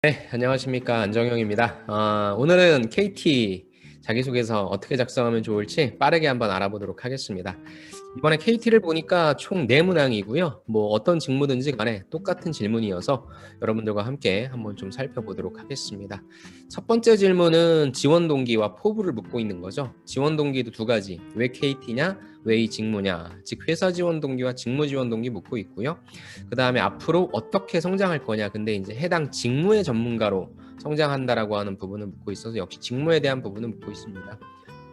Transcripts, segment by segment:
네, 안녕하십니까. 안정형입니다. 오늘은 KT 자기소개서 어떻게 작성하면 좋을지 빠르게 한번 알아보도록 하겠습니다. 이번에 KT를 보니까 총 4문항이고요. 뭐 어떤 직무든지 간에 똑같은 질문이어서 여러분들과 함께 한번 좀 살펴보도록 하겠습니다. 첫 번째 질문은 지원 동기와 포부를 묻고 있는 거죠. 지원 동기도 두 가지. 왜 KT냐? 왜 이 직무냐? 즉 회사 지원 동기와 직무 지원 동기 묻고 있고요. 그 다음에 앞으로 어떻게 성장할 거냐. 근데 이제 해당 직무의 전문가로 성장한다라고 하는 부분을 묻고 있어서 역시 직무에 대한 부분을 묻고 있습니다.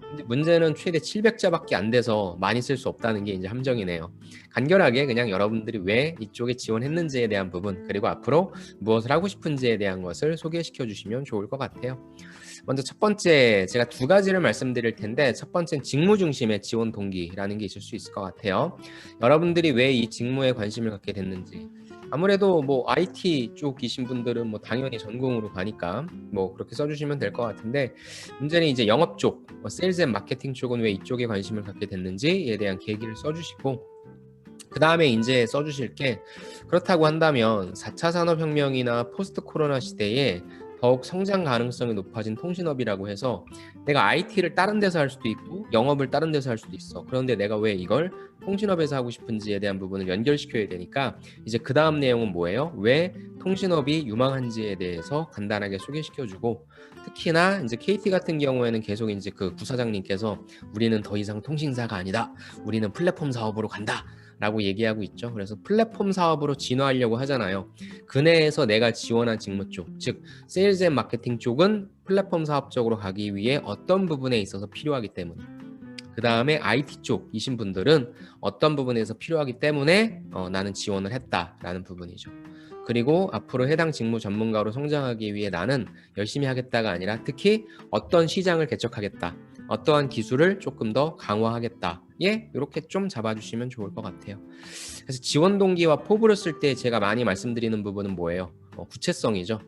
근데 문제는 최대 700자밖에 안 돼서 많이 쓸 수 없다는 게 이제 함정이네요. 간결하게 그냥 여러분들이 왜 이쪽에 지원했는지에 대한 부분, 그리고 앞으로 무엇을 하고 싶은지에 대한 것을 소개시켜 주시면 좋을 것 같아요. 먼저 첫 번째, 제가 두 가지를 말씀드릴 텐데, 첫 번째는 직무 중심의 지원 동기라는 게 있을 수 있을 것 같아요. 여러분들이 왜 이 직무에 관심을 갖게 됐는지. 아무래도 뭐 IT 쪽이신 분들은 뭐 당연히 전공으로 가니까 뭐 그렇게 써주시면 될 것 같은데, 문제는 이제 영업 쪽, 세일즈 앤 마케팅 쪽은 왜 이쪽에 관심을 갖게 됐는지에 대한 계기를 써주시고, 그 다음에 이제 써주실 게, 그렇다고 한다면 4차 산업혁명이나 포스트 코로나 시대에 더욱 성장 가능성이 높아진 통신업이라고 해서 내가 IT를 다른 데서 할 수도 있고 영업을 다른 데서 할 수도 있어. 그런데 내가 왜 이걸 통신업에서 하고 싶은지에 대한 부분을 연결시켜야 되니까 이제 그 다음 내용은 뭐예요? 왜 통신업이 유망한지에 대해서 간단하게 소개시켜주고, 특히나 이제 KT 같은 경우에는 계속 이제 그 부사장님께서 우리는 더 이상 통신사가 아니다. 우리는 플랫폼 사업으로 간다. 라고 얘기하고 있죠. 그래서 플랫폼 사업으로 진화하려고 하잖아요. 그 내에서 내가 지원한 직무 쪽, 즉 세일즈 앤 마케팅 쪽은 플랫폼 사업 쪽으로 가기 위해 어떤 부분에 있어서 필요하기 때문에, 그 다음에 IT 쪽이신 분들은 어떤 부분에서 필요하기 때문에 나는 지원을 했다라는 부분이죠. 그리고 앞으로 해당 직무 전문가로 성장하기 위해 나는 열심히 하겠다가 아니라 특히 어떤 시장을 개척하겠다, 어떠한 기술을 조금 더 강화하겠다. 예, 이렇게 좀 잡아주시면 좋을 것 같아요. 그래서 지원 동기와 포부를 쓸 때 제가 많이 말씀드리는 부분은 뭐예요? 구체성이죠.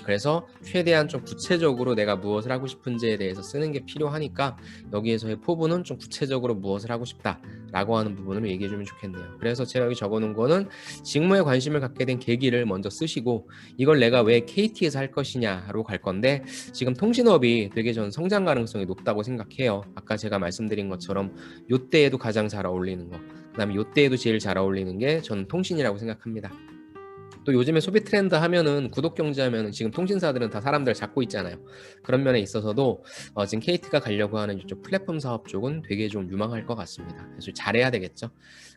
그래서 최대한 좀 구체적으로 내가 무엇을 하고 싶은지에 대해서 쓰는 게 필요하니까 여기에서의 포부는 좀 구체적으로 무엇을 하고 싶다라고 하는 부분을 얘기해 주면 좋겠네요. 그래서 제가 여기 적어 놓은 거는 직무에 관심을 갖게 된 계기를 먼저 쓰시고, 이걸 내가 왜 KT에서 할 것이냐로 갈 건데, 지금 통신업이 되게 전 성장 가능성이 높다고 생각해요. 아까 제가 말씀드린 것처럼 요때에도 가장 잘 어울리는 거, 그다음에 요때에도 제일 잘 어울리는 게 저는 통신이라고 생각합니다. 또 요즘에 소비 트렌드 하면은 구독 경제 하면은 지금 통신사들은 다 사람들 잡고 있잖아요. 그런 면에 있어서도 지금 KT가 가려고 하는 이쪽 플랫폼 사업 쪽은 되게 좀 유망할 것 같습니다. 그래서 잘해야 되겠죠.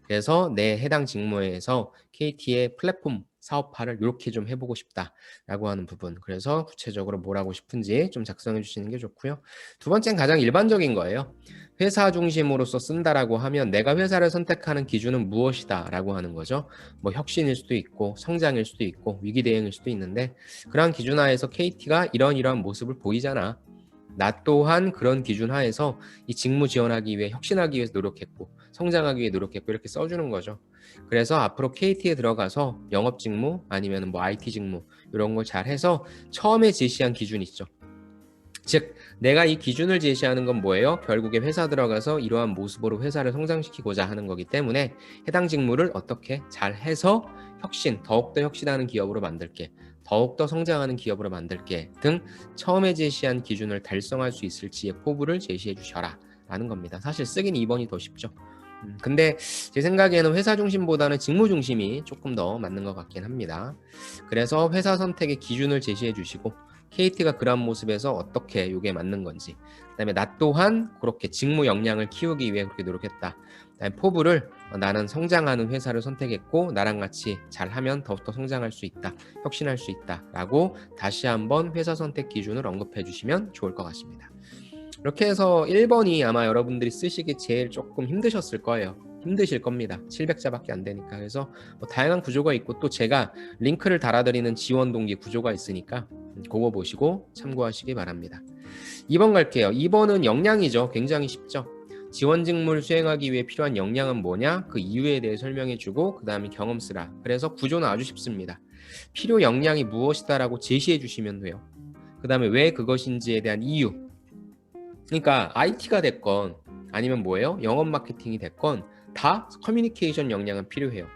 그래서 내 해당 직무에서 KT의 플랫폼 사업화를 이렇게 좀 해보고 싶다라고 하는 부분. 그래서 구체적으로 뭘 하고 싶은지 좀 작성해 주시는 게 좋고요. 두 번째는 가장 일반적인 거예요. 회사 중심으로서 쓴다라고 하면 내가 회사를 선택하는 기준은 무엇이다 라고 하는 거죠. 뭐 혁신일 수도 있고 성장일 수도 있고 위기 대응일 수도 있는데, 그러한 기준 하에서 KT가 이런 모습을 보이잖아. 나 또한 그런 기준 하에서 이 직무 지원하기 위해 혁신하기 위해서 노력했고 성장하기 위해 노력했고 이렇게 써주는 거죠. 그래서 앞으로 KT에 들어가서 영업 직무 아니면 뭐 IT 직무 이런 걸 잘해서 처음에 제시한 기준 있죠. 즉 내가 이 기준을 제시하는 건 뭐예요? 결국에 회사 들어가서 이러한 모습으로 회사를 성장시키고자 하는 거기 때문에 해당 직무를 어떻게 잘해서 더욱더 혁신하는 기업으로 만들게, 더욱더 성장하는 기업으로 만들게 등 처음에 제시한 기준을 달성할 수 있을지의 포부를 제시해 주셔라 라는 겁니다. 사실 쓰긴 2번이 더 쉽죠. 근데 제 생각에는 회사 중심보다는 직무 중심이 조금 더 맞는 것 같긴 합니다. 그래서 회사 선택의 기준을 제시해 주시고, KT가 그러한 모습에서 어떻게 이게 맞는 건지, 그다음에 나 또한 그렇게 직무 역량을 키우기 위해 그렇게 노력했다. 그다음에 포부를 나는 성장하는 회사를 선택했고 나랑 같이 잘하면 더욱더 성장할 수 있다, 혁신할 수 있다 라고 다시 한번 회사 선택 기준을 언급해 주시면 좋을 것 같습니다. 이렇게 해서 1번이 아마 여러분들이 쓰시기 제일 조금 힘드셨을 거예요. 힘드실 겁니다. 700자밖에 안 되니까. 그래서 뭐 다양한 구조가 있고 또 제가 링크를 달아드리는 지원 동기 구조가 있으니까 그거 보시고 참고하시기 바랍니다. 2번 갈게요. 2번은 역량이죠. 굉장히 쉽죠. 지원 직무를 수행하기 위해 필요한 역량은 뭐냐? 그 이유에 대해 설명해주고 그 다음에 경험 쓰라. 그래서 구조는 아주 쉽습니다. 필요 역량이 무엇이다라고 제시해 주시면 돼요. 그 다음에 왜 그것인지에 대한 이유. 그러니까 IT가 됐건 아니면 뭐예요? 영업 마케팅이 됐건 다 커뮤니케이션 역량은 필요해요.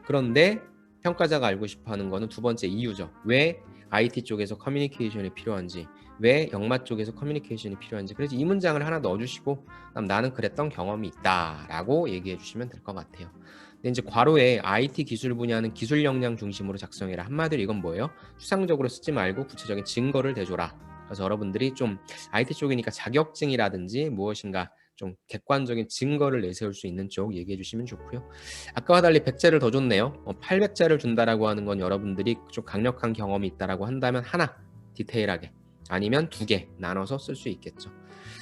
그런데 평가자가 알고 싶어하는 거는 두 번째 이유죠. 왜 IT 쪽에서 커뮤니케이션이 필요한지, 왜 영마 쪽에서 커뮤니케이션이 필요한지. 그래서 이 문장을 하나 넣어주시고 그다음 나는 그랬던 경험이 있다라고 얘기해 주시면 될 것 같아요. 근데 이제 괄호에 IT 기술 분야는 기술 역량 중심으로 작성해라. 한마디로 이건 뭐예요? 추상적으로 쓰지 말고 구체적인 증거를 대줘라. 그래서 여러분들이 좀 IT 쪽이니까 자격증이라든지 무엇인가 좀 객관적인 증거를 내세울 수 있는 쪽 얘기해 주시면 좋고요. 아까와 달리 100자를 더 줬네요. 800자를 준다라고 하는 건 여러분들이 좀 강력한 경험이 있다라고 한다면 하나 디테일하게 아니면 2개 나눠서 쓸 수 있겠죠.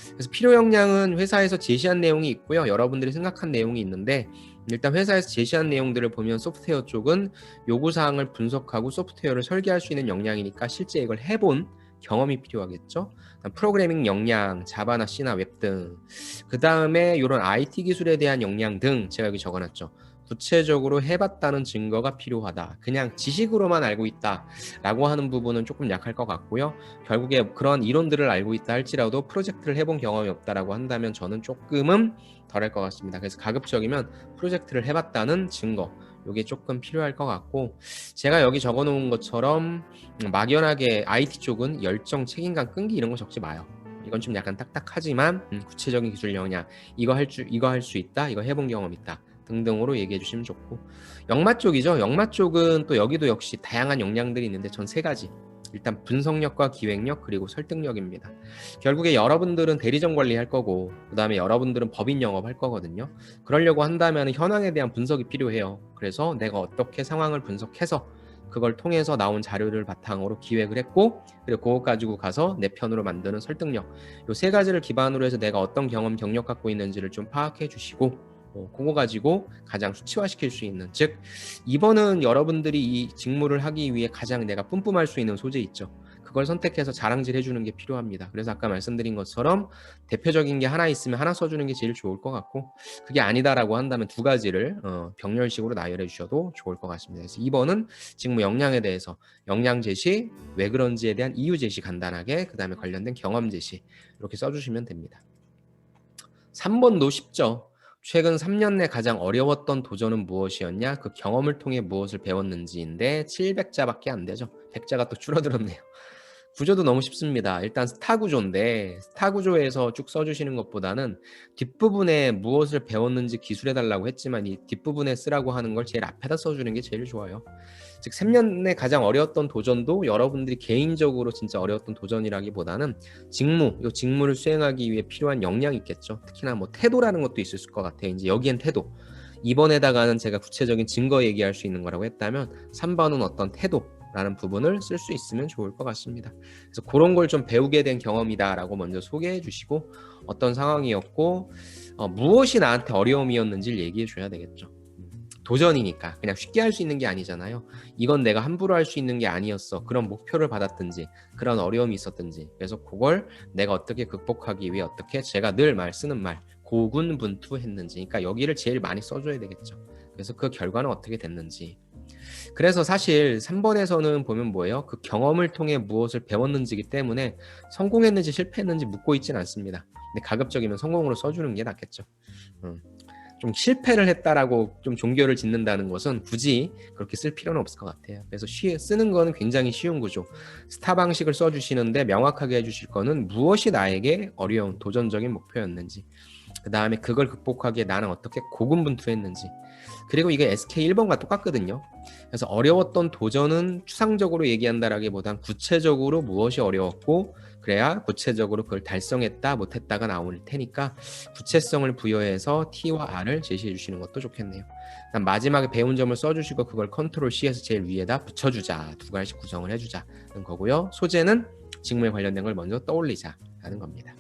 그래서 필요 역량은 회사에서 제시한 내용이 있고요. 여러분들이 생각한 내용이 있는데 일단 회사에서 제시한 내용들을 보면 소프트웨어 쪽은 요구사항을 분석하고 소프트웨어를 설계할 수 있는 역량이니까 실제 이걸 해본 경험이 필요하겠죠. 프로그래밍 역량, 자바나 C나 웹 등. 그 다음에 이런 IT 기술에 대한 역량 등 제가 여기 적어놨죠. 구체적으로 해봤다는 증거가 필요하다. 그냥 지식으로만 알고 있다라고 하는 부분은 조금 약할 것 같고요. 결국에 그런 이론들을 알고 있다 할지라도 프로젝트를 해본 경험이 없다라고 한다면 저는 조금은 덜할 것 같습니다. 그래서 가급적이면 프로젝트를 해봤다는 증거 이게 조금 필요할 것 같고 제가 여기 적어놓은 것처럼 막연하게 IT 쪽은 열정, 책임감, 끈기 이런 거 적지 마요. 이건 좀 약간 딱딱하지만 구체적인 기술 역량 이거 할 수 있다, 이거 해본 경험 있다 등등으로 얘기해 주시면 좋고 역마 쪽이죠. 역마 쪽은 또 여기도 역시 다양한 역량들이 있는데 전 3가지. 일단 분석력과 기획력 그리고 설득력입니다. 결국에 여러분들은 대리점 관리할 거고 그 다음에 여러분들은 법인 영업할 거거든요. 그러려고 한다면 현황에 대한 분석이 필요해요. 그래서 내가 어떻게 상황을 분석해서 그걸 통해서 나온 자료를 바탕으로 기획을 했고 그리고 그거 가지고 가서 내 편으로 만드는 설득력 이 3가지를 기반으로 해서 내가 어떤 경험 경력 갖고 있는지를 좀 파악해 주시고 그거 가지고 가장 수치화시킬 수 있는 즉 이번은 여러분들이 이 직무를 하기 위해 가장 내가 뿜뿜할 수 있는 소재 있죠. 그걸 선택해서 자랑질 해주는 게 필요합니다. 그래서 아까 말씀드린 것처럼 대표적인 게 하나 있으면 하나 써주는 게 제일 좋을 것 같고 그게 아니다라고 한다면 2가지를 병렬식으로 나열해 주셔도 좋을 것 같습니다. 그래서 2번은 직무 역량에 대해서 역량 제시, 왜 그런지에 대한 이유 제시 간단하게 그 다음에 관련된 경험 제시 이렇게 써주시면 됩니다. 3번도 쉽죠. 최근 3년 내 가장 어려웠던 도전은 무엇이었냐? 그 경험을 통해 무엇을 배웠는지인데 700자밖에 안 되죠. 100자가 또 줄어들었네요. 구조도 너무 쉽습니다. 일단 스타 구조인데 스타 구조에서 쭉 써주시는 것보다는 뒷부분에 무엇을 배웠는지 기술해달라고 했지만 이 뒷부분에 쓰라고 하는 걸 제일 앞에다 써주는 게 제일 좋아요. 즉 3년에 가장 어려웠던 도전도 여러분들이 개인적으로 진짜 어려웠던 도전이라기보다는 이 직무를 수행하기 위해 필요한 역량이 있겠죠. 특히나 뭐 태도라는 것도 있을 것 같아요. 이제 여기엔 태도. 2번에다가는 제가 구체적인 증거 얘기할 수 있는 거라고 했다면 3번은 어떤 태도라는 부분을 쓸 수 있으면 좋을 것 같습니다. 그래서 그런 걸 좀 배우게 된 경험이다라고 먼저 소개해 주시고 어떤 상황이었고 무엇이 나한테 어려움이었는지를 얘기해 줘야 되겠죠. 도전이니까 그냥 쉽게 할 수 있는 게 아니잖아요. 이건 내가 함부로 할 수 있는 게 아니었어. 그런 목표를 받았든지 그런 어려움이 있었든지 그래서 그걸 내가 어떻게 극복하기 위해 어떻게 제가 늘 쓰는 말 고군분투했는지 그러니까 여기를 제일 많이 써줘야 되겠죠. 그래서 그 결과는 어떻게 됐는지 그래서 사실 3번에서는 보면 뭐예요? 그 경험을 통해 무엇을 배웠는지이기 때문에 성공했는지 실패했는지 묻고 있지는 않습니다. 근데 가급적이면 성공으로 써주는 게 낫겠죠. 좀 실패를 했다라고 좀 종교를 짓는다는 것은 굳이 그렇게 쓸 필요는 없을 것 같아요. 그래서 쓰는 거는 굉장히 쉬운 구조. 스타 방식을 써주시는데 명확하게 해주실 거는 무엇이 나에게 어려운 도전적인 목표였는지 그 다음에 그걸 극복하기에 나는 어떻게 고군분투했는지 그리고 이게 SK 1번과 똑같거든요. 그래서 어려웠던 도전은 추상적으로 얘기한다라기보단 구체적으로 무엇이 어려웠고 그래야 구체적으로 그걸 달성했다 못했다가 나올 테니까 구체성을 부여해서 T와 R을 제시해 주시는 것도 좋겠네요. 마지막에 배운 점을 써주시고 그걸 컨트롤 C에서 제일 위에다 붙여주자 2가지씩 구성을 해주자는 거고요. 소재는 직무에 관련된 걸 먼저 떠올리자라는 겁니다.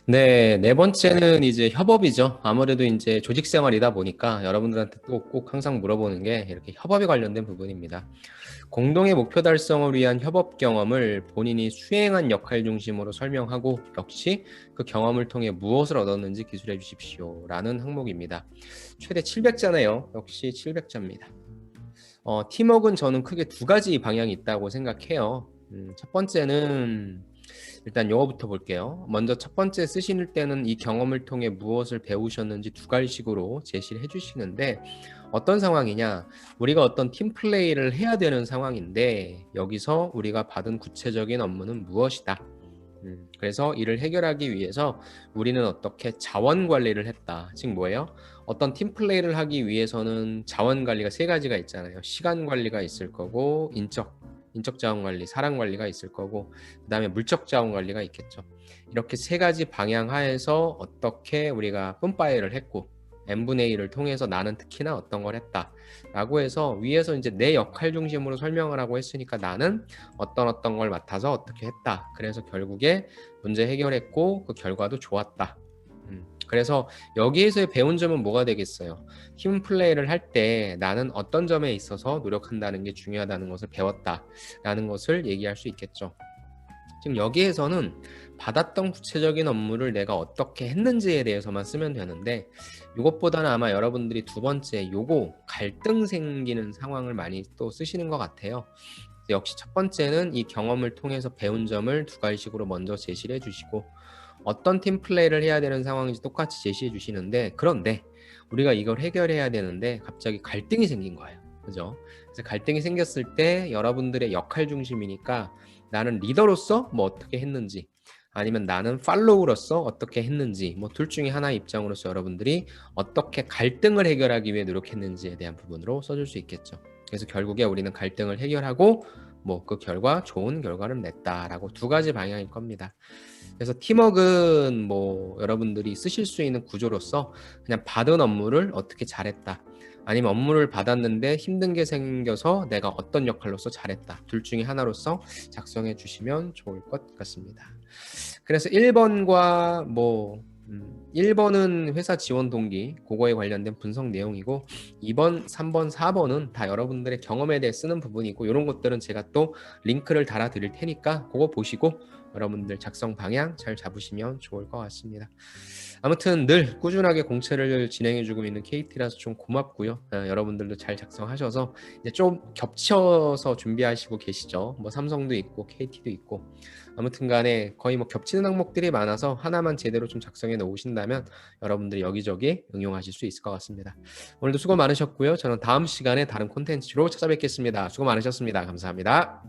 네, 4번째는 이제 협업이죠. 아무래도 이제 조직 생활이다 보니까 여러분들한테 또 꼭 항상 물어보는 게 이렇게 협업에 관련된 부분입니다. 공동의 목표 달성을 위한 협업 경험을 본인이 수행한 역할 중심으로 설명하고 역시 그 경험을 통해 무엇을 얻었는지 기술해 주십시오 라는 항목입니다. 최대 700자네요. 역시 700자입니다. 팀워크는 저는 크게 2가지 방향이 있다고 생각해요. 첫 번째는 일단 요거부터 볼게요. 먼저 첫 번째 쓰실 때는 이 경험을 통해 무엇을 배우셨는지 두 가지식으로 제시를 해주시는데 어떤 상황이냐? 우리가 어떤 팀 플레이를 해야 되는 상황인데 여기서 우리가 받은 구체적인 업무는 무엇이다. 그래서 이를 해결하기 위해서 우리는 어떻게 자원 관리를 했다. 즉 뭐예요? 어떤 팀 플레이를 하기 위해서는 자원 관리가 세 가지가 있잖아요. 시간 관리가 있을 거고 인적 자원 관리, 사람 관리가 있을 거고 그다음에 물적 자원 관리가 있겠죠. 이렇게 세 가지 방향 하에서 어떻게 우리가 뿜빠이를 했고 n분의 1을 통해서 나는 특히나 어떤 걸 했다 라고 해서 위에서 이제 내 역할 중심으로 설명을 하고 했으니까 나는 어떤 걸 맡아서 어떻게 했다. 그래서 결국에 문제 해결했고 그 결과도 좋았다. 그래서 여기에서의 배운 점은 뭐가 되겠어요? 팀 플레이를 할 때 나는 어떤 점에 있어서 노력한다는 게 중요하다는 것을 배웠다라는 것을 얘기할 수 있겠죠. 지금 여기에서는 받았던 구체적인 업무를 내가 어떻게 했는지에 대해서만 쓰면 되는데 이것보다는 아마 여러분들이 두 번째 요거 갈등 생기는 상황을 많이 또 쓰시는 것 같아요. 역시 첫 번째는 이 경험을 통해서 배운 점을 두 가지식으로 먼저 제시를 해주시고 어떤 팀 플레이를 해야 되는 상황인지 똑같이 제시해 주시는데 그런데 우리가 이걸 해결해야 되는데 갑자기 갈등이 생긴 거예요. 그죠? 그래서 갈등이 생겼을 때 여러분들의 역할 중심이니까 나는 리더로서 뭐 어떻게 했는지 아니면 나는 팔로우로서 어떻게 했는지 뭐 둘 중에 하나의 입장으로서 여러분들이 어떻게 갈등을 해결하기 위해 노력했는지에 대한 부분으로 써줄 수 있겠죠. 그래서 결국에 우리는 갈등을 해결하고 뭐 그 결과 좋은 결과를 냈다라고 두 가지 방향일 겁니다. 그래서 팀워크는 뭐 여러분들이 쓰실 수 있는 구조로서 그냥 받은 업무를 어떻게 잘했다. 아니면 업무를 받았는데 힘든 게 생겨서 내가 어떤 역할로서 잘했다. 둘 중에 하나로서 작성해 주시면 좋을 것 같습니다. 그래서 1번과 1번은 회사 지원 동기, 그거에 관련된 분석 내용이고 2번, 3번, 4번은 다 여러분들의 경험에 대해 쓰는 부분이고 이런 것들은 제가 또 링크를 달아 드릴 테니까 그거 보시고 여러분들 작성 방향 잘 잡으시면 좋을 것 같습니다. 아무튼 늘 꾸준하게 공채를 진행해주고 있는 KT라서 좀 고맙고요. 여러분들도 잘 작성하셔서 이제 좀 겹쳐서 준비하시고 계시죠. 뭐 삼성도 있고 KT도 있고 아무튼 간에 거의 뭐 겹치는 항목들이 많아서 하나만 제대로 좀 작성해 놓으신다면 여러분들이 여기저기 응용하실 수 있을 것 같습니다. 오늘도 수고 많으셨고요. 저는 다음 시간에 다른 콘텐츠로 찾아뵙겠습니다. 수고 많으셨습니다. 감사합니다.